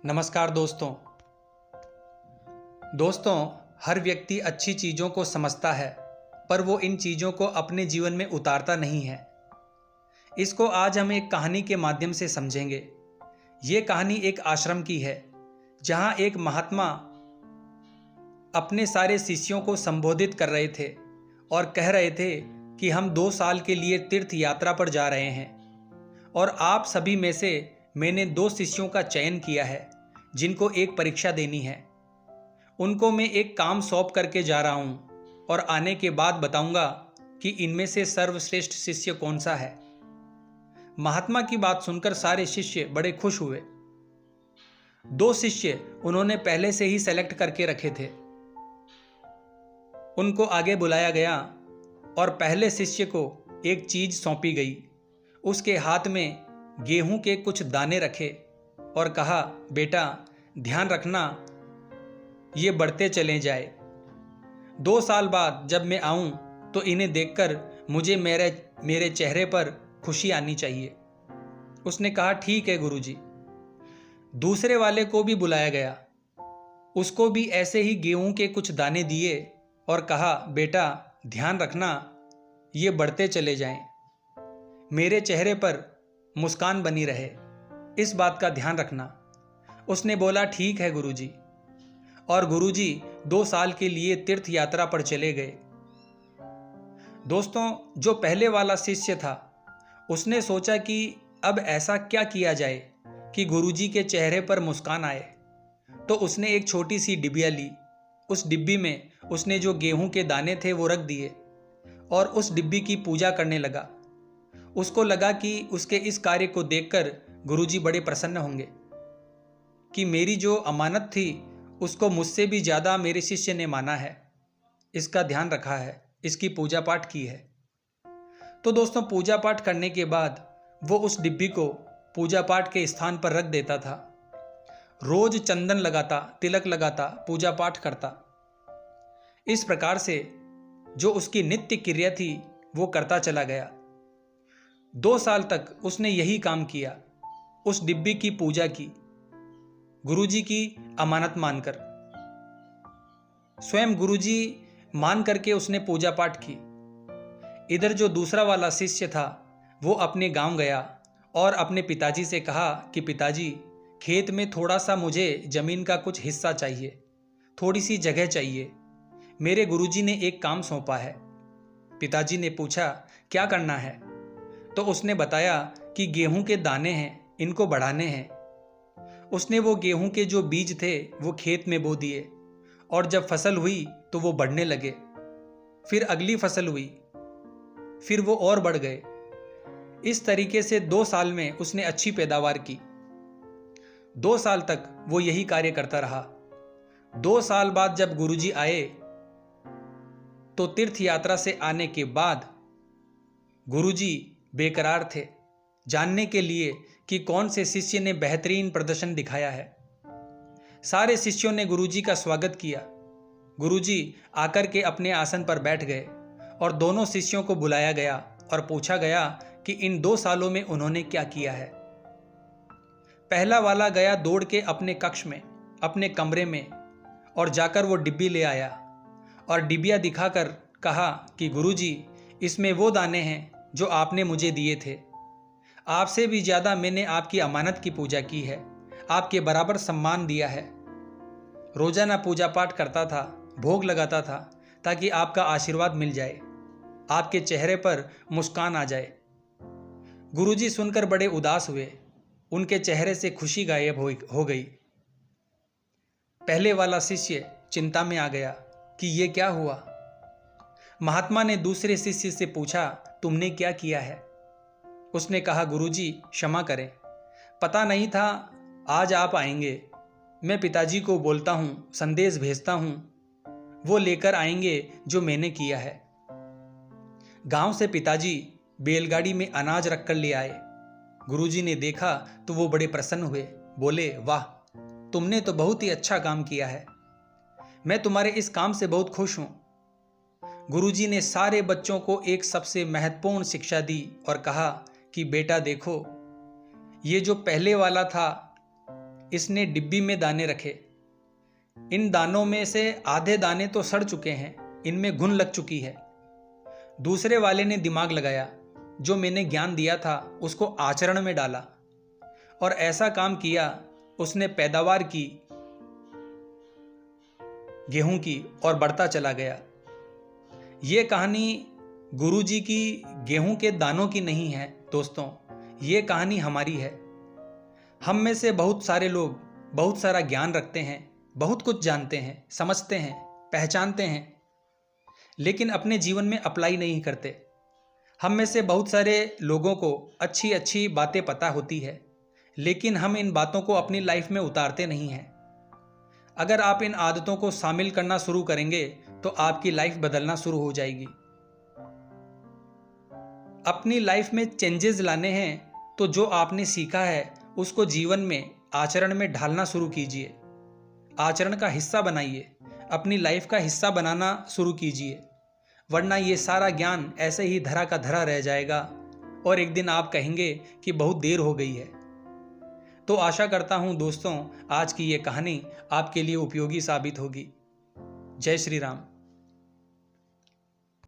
नमस्कार दोस्तों, हर व्यक्ति अच्छी चीज़ों को समझता है, पर वो इन चीज़ों को अपने जीवन में उतारता नहीं है। इसको आज हम एक कहानी के माध्यम से समझेंगे। ये कहानी एक आश्रम की है, जहाँ एक महात्मा अपने सारे शिष्यों को संबोधित कर रहे थे और कह रहे थे कि हम 2 साल के लिए तीर्थ यात्रा पर जा रहे हैं और आप सभी में से मैंने 2 शिष्यों का चयन किया है जिनको एक परीक्षा देनी है। उनको मैं एक काम सौंप करके जा रहा हूँ और आने के बाद बताऊंगा कि इनमें से सर्वश्रेष्ठ शिष्य कौन सा है। महात्मा की बात सुनकर सारे शिष्य बड़े खुश हुए। 2 शिष्य उन्होंने पहले से ही सेलेक्ट करके रखे थे। उनको आगे बुलाया गया और पहले शिष्य को एक चीज सौंपी गई। उसके हाथ में गेहूं के कुछ दाने रखे और कहा, बेटा ध्यान रखना, ये बढ़ते चले जाए। 2 साल बाद जब मैं आऊं तो इन्हें देखकर मुझे मेरे चेहरे पर खुशी आनी चाहिए। उसने कहा, ठीक है गुरुजी। दूसरे वाले को भी बुलाया गया। उसको भी ऐसे ही गेहूं के कुछ दाने दिए और कहा, बेटा ध्यान रखना, ये बढ़ते चले जाएं। मेरे चेहरे पर मुस्कान बनी रहे, इस बात का ध्यान रखना। उसने बोला, ठीक है गुरुजी। और गुरुजी 2 साल के लिए तीर्थ यात्रा पर चले गए। दोस्तों, जो पहले वाला शिष्य था उसने सोचा कि अब ऐसा क्या किया जाए कि गुरुजी के चेहरे पर मुस्कान आए। तो उसने एक छोटी सी डिबिया ली। उस डिब्बी में उसने जो गेहूं के दाने थे वो रख दिए और उस डिब्बी की पूजा करने लगा। उसको लगा कि उसके इस कार्य को देखकर गुरुजी बड़े प्रसन्न होंगे कि मेरी जो अमानत थी उसको मुझसे भी ज़्यादा मेरे शिष्य ने माना है, इसका ध्यान रखा है, इसकी पूजा पाठ की है। तो दोस्तों, पूजा पाठ करने के बाद वो उस डिब्बी को पूजा पाठ के स्थान पर रख देता था। रोज चंदन लगाता, तिलक लगाता, पूजा पाठ करता। इस प्रकार से जो उसकी नित्य क्रिया थी वो करता चला गया। 2 साल तक उसने यही काम किया, उस डिब्बी की पूजा की, गुरुजी की अमानत मानकर। स्वयं गुरुजी मान करके उसने पूजा पाठ की। इधर जो दूसरा वाला शिष्य था वो अपने गांव गया और अपने पिताजी से कहा कि पिताजी, खेत में थोड़ा सा मुझे जमीन का कुछ हिस्सा चाहिए, थोड़ी सी जगह चाहिए। मेरे गुरुजी ने एक काम सौंपा है। पिताजी ने पूछा, क्या करना है? तो उसने बताया कि गेहूं के दाने हैं, इनको बढ़ाने हैं। उसने वो गेहूं के जो बीज थे वो खेत में बो दिए और जब फसल हुई तो वो बढ़ने लगे। फिर अगली फसल हुई, फिर वो और बढ़ गए। इस तरीके से 2 साल में उसने अच्छी पैदावार की। 2 साल तक वो यही कार्य करता रहा। 2 साल बाद जब गुरुजी आए तो तीर्थ यात्रा से आने के बाद गुरुजी बेकरार थे जानने के लिए कि कौन से शिष्य ने बेहतरीन प्रदर्शन दिखाया है। सारे शिष्यों ने गुरुजी का स्वागत किया। गुरुजी आकर के अपने आसन पर बैठ गए और दोनों शिष्यों को बुलाया गया और पूछा गया कि इन 2 सालों में उन्होंने क्या किया है। पहला वाला गया दौड़ के अपने कक्ष में, अपने कमरे में, और जाकर वो डिब्बी ले आया और डिबिया दिखाकर कहा कि गुरुजी, इसमें वो दाने हैं जो आपने मुझे दिए थे। आपसे भी ज़्यादा मैंने आपकी अमानत की पूजा की है, आपके बराबर सम्मान दिया है। रोजाना पूजा पाठ करता था, भोग लगाता था ताकि आपका आशीर्वाद मिल जाए, आपके चेहरे पर मुस्कान आ जाए। गुरुजी सुनकर बड़े उदास हुए। उनके चेहरे से खुशी गायब हो गई। पहले वाला शिष्य चिंता में आ गया कि ये क्या हुआ। महात्मा ने दूसरे शिष्य से पूछा, तुमने क्या किया है? उसने कहा, गुरुजी क्षमा करें, पता नहीं था आज आप आएंगे। मैं पिताजी को बोलता हूँ, संदेश भेजता हूँ, वो लेकर आएंगे जो मैंने किया है। गांव से पिताजी बैलगाड़ी में अनाज रखकर ले आए। गुरुजी ने देखा तो वो बड़े प्रसन्न हुए। बोले, वाह, तुमने तो बहुत ही अच्छा काम किया है। मैं तुम्हारे इस काम से बहुत खुश हूँ। गुरुजी ने सारे बच्चों को एक सबसे महत्वपूर्ण शिक्षा दी और कहा कि बेटा देखो, ये जो पहले वाला था इसने डिब्बी में दाने रखे। इन दानों में से आधे दाने तो सड़ चुके हैं, इनमें घुन लग चुकी है। दूसरे वाले ने दिमाग लगाया, जो मैंने ज्ञान दिया था उसको आचरण में डाला और ऐसा काम किया, उसने पैदावार की गेहूं की और बढ़ता चला गया। ये कहानी गुरुजी की गेहूं के दानों की नहीं है दोस्तों, ये कहानी हमारी है। हम में से बहुत सारे लोग बहुत सारा ज्ञान रखते हैं, बहुत कुछ जानते हैं, समझते हैं, पहचानते हैं, लेकिन अपने जीवन में अप्लाई नहीं करते। हम में से बहुत सारे लोगों को अच्छी अच्छी बातें पता होती है, लेकिन हम इन बातों को अपनी लाइफ में उतारते नहीं हैं। अगर आप इन आदतों को शामिल करना शुरू करेंगे तो आपकी लाइफ बदलना शुरू हो जाएगी। अपनी लाइफ में चेंजेस लाने हैं तो जो आपने सीखा है उसको जीवन में आचरण में ढालना शुरू कीजिए। आचरण का हिस्सा बनाइए, अपनी लाइफ का हिस्सा बनाना शुरू कीजिए, वरना ये सारा ज्ञान ऐसे ही धरा का धरा रह जाएगा और एक दिन आप कहेंगे कि बहुत देर हो गई है। तो आशा करता हूँ दोस्तों, आज की ये कहानी आपके लिए उपयोगी साबित होगी। जय श्री राम।